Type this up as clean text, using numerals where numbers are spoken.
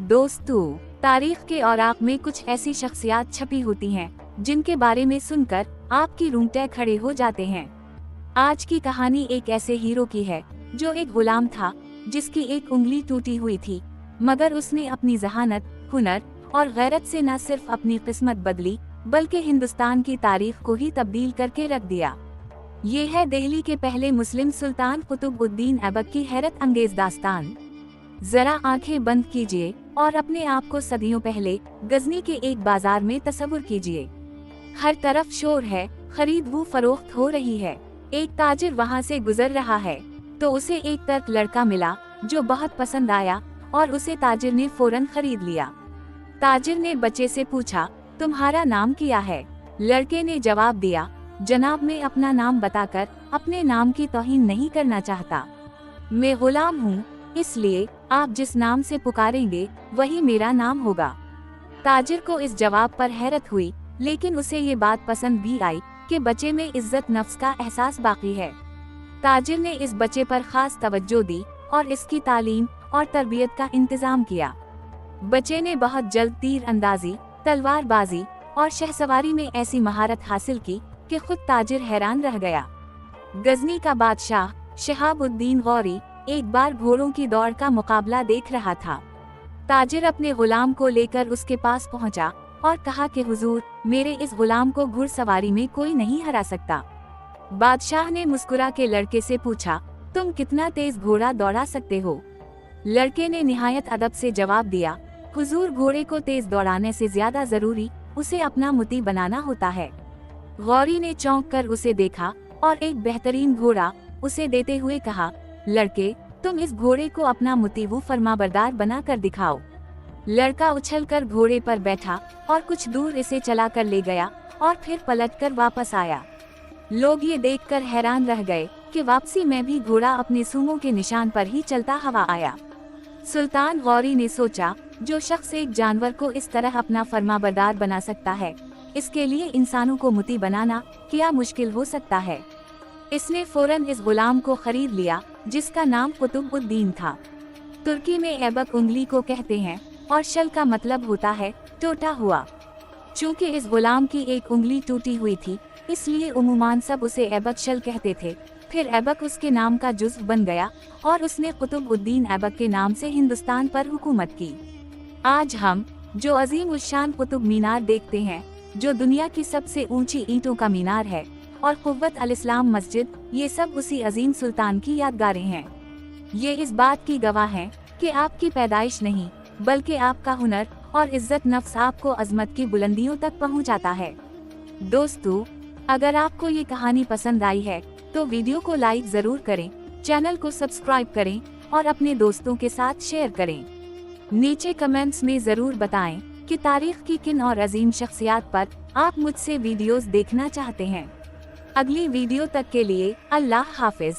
दोस्तों, तारीख के औराक में कुछ ऐसी शख्सियात छपी होती हैं जिनके बारे में सुनकर आपकी रूंगटे खड़े हो जाते हैं। आज की कहानी एक ऐसे हीरो की है जो एक गुलाम था जिसकी एक उंगली टूटी हुई थी, मगर उसने अपनी जहानत, हुनर और गैरत से न सिर्फ अपनी किस्मत बदली बल्कि हिंदुस्तान की तारीख को ही तब्दील करके रख दिया। ये है दिल्ली के पहले मुस्लिम सुल्तान कुतुबुद्दीन ऐबक की हैरत अंगेज दास्तान। जरा आंखें बंद कीजिए और अपने आप को सदियों पहले गजनी के एक बाजार में तस्वुर कीजिए। हर तरफ शोर है, खरीद वो फरोख्त हो रही है। एक ताजिर वहाँ से गुजर रहा है तो उसे एक तर्क लड़का मिला जो बहुत पसंद आया और उसे ताजिर ने फौरन खरीद लिया। ताजिर ने बच्चे से पूछा, तुम्हारा नाम क्या है? लड़के ने जवाब दिया, जनाब मैं अपना नाम बताकर अपने नाम की तौहीन नहीं करना चाहता। मैं गुलाम हूँ, इसलिए आप जिस नाम से पुकारेंगे वही मेरा नाम होगा। ताजिर को इस जवाब पर हैरत हुई, लेकिन उसे ये बात पसंद भी आई कि बच्चे में इज्जत नफ्स का एहसास बाकी है। ताजिर ने इस बच्चे पर खास तवज्जो दी और इसकी तालीम और तरबियत का इंतजाम किया। बच्चे ने बहुत जल्द तीर अंदाजी, तलवारबाजी और शहसवारी में ऐसी महारत हासिल की कि खुद ताजिर हैरान रह गया। गजनी का बादशाह शहाबुद्दीन गौरी एक बार घोड़ों की दौड़ का मुकाबला देख रहा था। ताजिर अपने गुलाम को लेकर उसके पास पहुंचा और कहा कि हुजूर, मेरे इस गुलाम को घुड़सवारी में कोई नहीं हरा सकता। बादशाह ने मुस्कुरा के लड़के से पूछा, तुम कितना तेज घोड़ा दौड़ा सकते हो? लड़के ने निहायत अदब से जवाब दिया, हुजूर, घोड़े को तेज दौड़ाने से ज्यादा जरूरी उसे अपना मुती बनाना होता है। गौरी ने चौंक कर उसे देखा और एक बेहतरीन घोड़ा उसे देते हुए कहा, लड़के, तुम इस घोड़े को अपना मुतीवु फरमाबरदार बना कर दिखाओ। लड़का उछलकर घोड़े पर बैठा और कुछ दूर इसे चला कर ले गया और फिर पलटकर वापस आया। लोग ये देखकर हैरान रह गए कि वापसी में भी घोड़ा अपने सूंगों के निशान पर ही चलता हवा आया। सुल्तान गौरी ने सोचा, जो शख्स एक जानवर को इस तरह अपना फरमाबरदार बना सकता है, इसके लिए इंसानों को मुती बनाना क्या मुश्किल हो सकता है। इसने फौरन इस गुलाम को खरीद लिया जिसका नाम कुतुबुद्दीन था। तुर्की में ऐबक उंगली को कहते हैं और शल का मतलब होता है टूटा हुआ। चूँकि इस गुलाम की एक उंगली टूटी हुई थी, इसलिए उम्मुमान सब उसे ऐबक शल कहते थे। फिर ऐबक उसके नाम का जुज़्व बन गया और उसने कुतुबुद्दीन ऐबक के नाम से हिंदुस्तान पर हुकूमत की। आज हम जो अजीम उश्शान कुतुब मीनार देखते हैं, जो दुनिया की सबसे ऊंची ईंटों का मीनार है, और कुव्वत अल इस्लाम मस्जिद, ये सब उसी अजीम सुल्तान की यादगारें हैं। ये इस बात की गवाह हैं कि आपकी पैदाइश नहीं बल्कि आपका हुनर और इज्जत नफ्स आपको अजमत की बुलंदियों तक पहुंचाता है। दोस्तों, अगर आपको ये कहानी पसंद आई है तो वीडियो को लाइक जरूर करें, चैनल को सब्सक्राइब करें और अपने दोस्तों के साथ शेयर करें। नीचे कमेंट्स में जरूर बताएं कि तारीख की किन और अजीम शख्सियात पर आप मुझसे वीडियोस देखना चाहते हैं। अगली वीडियो तक के लिए अल्लाह हाफिज।